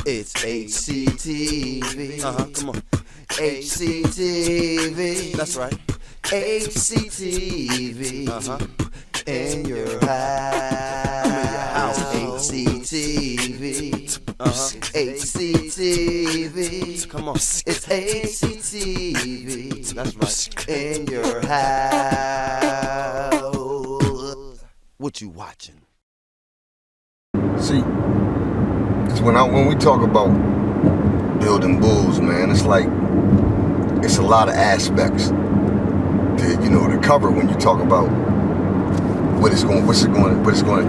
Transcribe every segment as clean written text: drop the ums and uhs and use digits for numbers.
It's HCTV. Come on. HCTV. That's right. HCTV. In your house. HCTV. HCTV. Come on. It's HCTV. That's right. In your house. What you watching? See, it's when we talk about building bulls, man, it's like it's a lot of aspects to cover when you talk about what it's going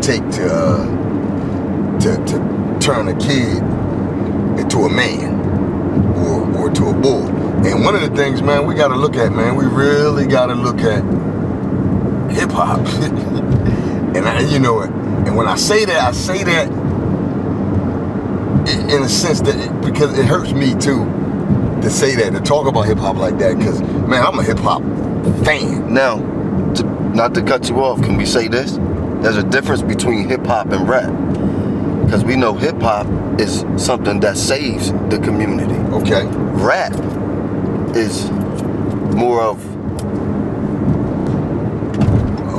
to take to turn a kid into a man or to a bull. And one of the things, man, we got to look at, man, we really got to look at hip hop. And and when I say that in a sense that because it hurts me too to say that, to talk about hip hop like that, because man, I'm a hip hop fan. Now, not to cut you off, can we say this? There's a difference between hip hop and rap, because we know hip hop is something that saves the community. Okay. Rap is more of.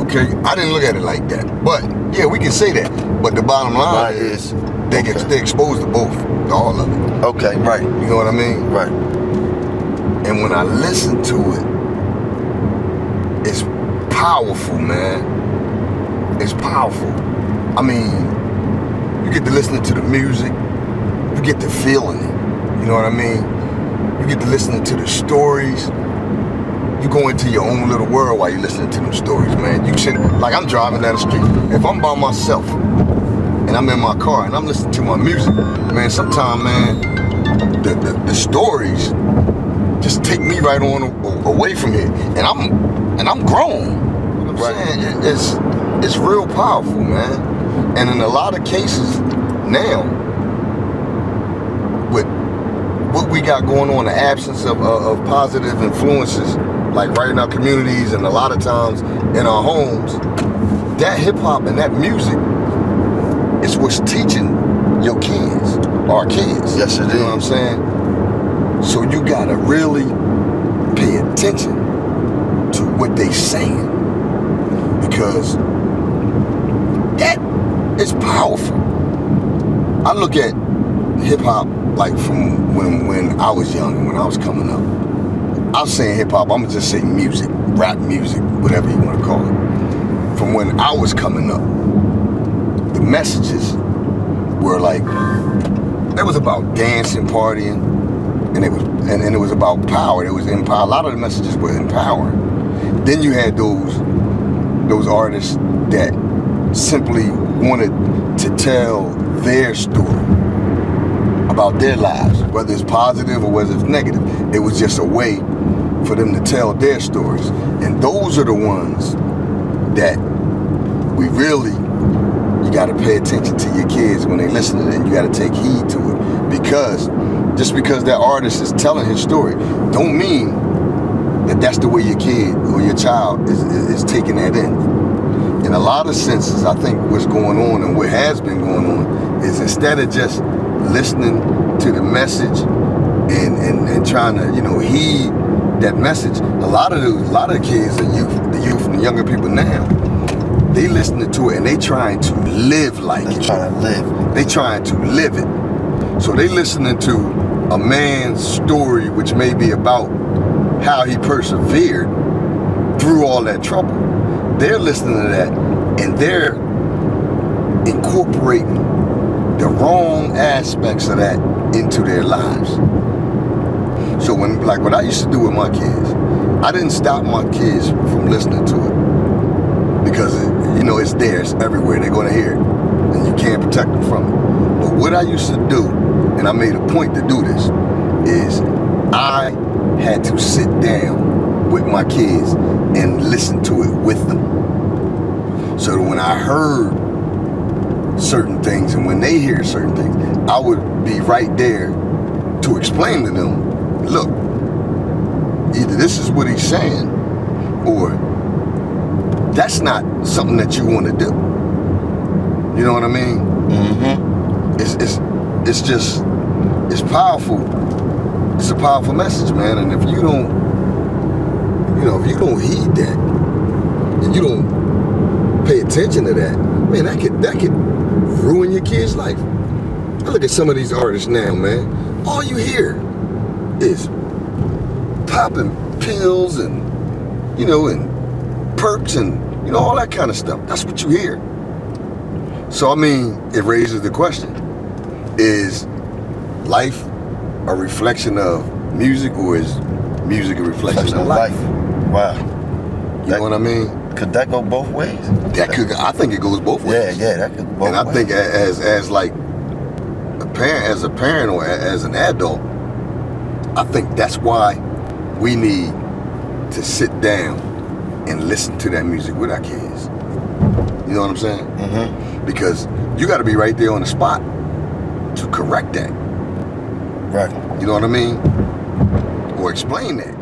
Okay, I didn't look at it like that, but yeah, we can say that. But the bottom line is they exposed to both, to all of it. Okay, right. You know what I mean? Right. And when I listen to it, it's powerful, man. It's powerful. I mean, you get to listening to the music, you get to feeling it. You know what I mean? You get to listening to the stories. You go into your own little world while you're listening to them stories, man. You should, like I'm driving down the street. If I'm by myself and I'm in my car and I'm listening to my music, man, sometimes, man, the stories just take me right on away from here. And I'm grown. You know what I'm saying? It's real powerful, man. And in a lot of cases now, with what we got going on, the absence of positive influences, like right in our communities and a lot of times in our homes, that hip hop and that music is what's teaching your kids, our kids. Yes, it is. You know what I'm saying? So you gotta really pay attention to what they saying, because that is powerful. I look at hip hop like from when I was young, when I was coming up. I'm saying hip hop, I'm gonna just say music, rap music, whatever you wanna call it. From when I was coming up, the messages were like, it was about dancing, partying, and it was about power. It was empower. A lot of the messages were empowering. Then you had those artists that simply wanted to tell their story about their lives, whether it's positive or whether it's negative. It was just a way for them to tell their stories. And those are the ones that you gotta pay attention to your kids when they listen to it, and you gotta take heed to it. Because just because that artist is telling his story, don't mean that that's the way your kid or your child is taking that in. In a lot of senses, I think what's going on and what has been going on is instead of just listening to the message and trying to heed that message, a lot of the kids, the youth and the younger people now, they listening to it and they trying to live like it. They trying to live it. So they listening to a man's story, which may be about how he persevered through all that trouble. They're listening to that and they're incorporating the wrong aspects of that into their lives. So what I used to do with my kids, I didn't stop my kids from listening to it, because it's there, it's everywhere, they're gonna hear it, and you can't protect them from it. But what I used to do, and I made a point to do this, is I had to sit down with my kids and listen to it with them. So that when I heard certain things and when they hear certain things, I would be right there to explain to them, look, either this is what he's saying or that's not something that you want to do. You know what I mean? Mm-hmm. It's just it's powerful. It's a powerful message, man. And if you don't, if you don't heed that, and you don't pay attention to that, man, that could ruin your kid's life. I look at some of these artists now, man. All you hear is popping pills and and perks and all that kind of stuff. That's what you hear. So I mean, it raises the question: is life a reflection of music, or is music a reflection of life? Wow. You know what I mean? Could that go both ways? I think it goes both ways. Yeah, that could both ways. And I think as like a parent or as an adult, I think that's why we need to sit down and listen to that music with our kids. You know what I'm saying? Mm-hmm. Because you got to be right there on the spot to correct that. Right. You know what I mean? Or explain that.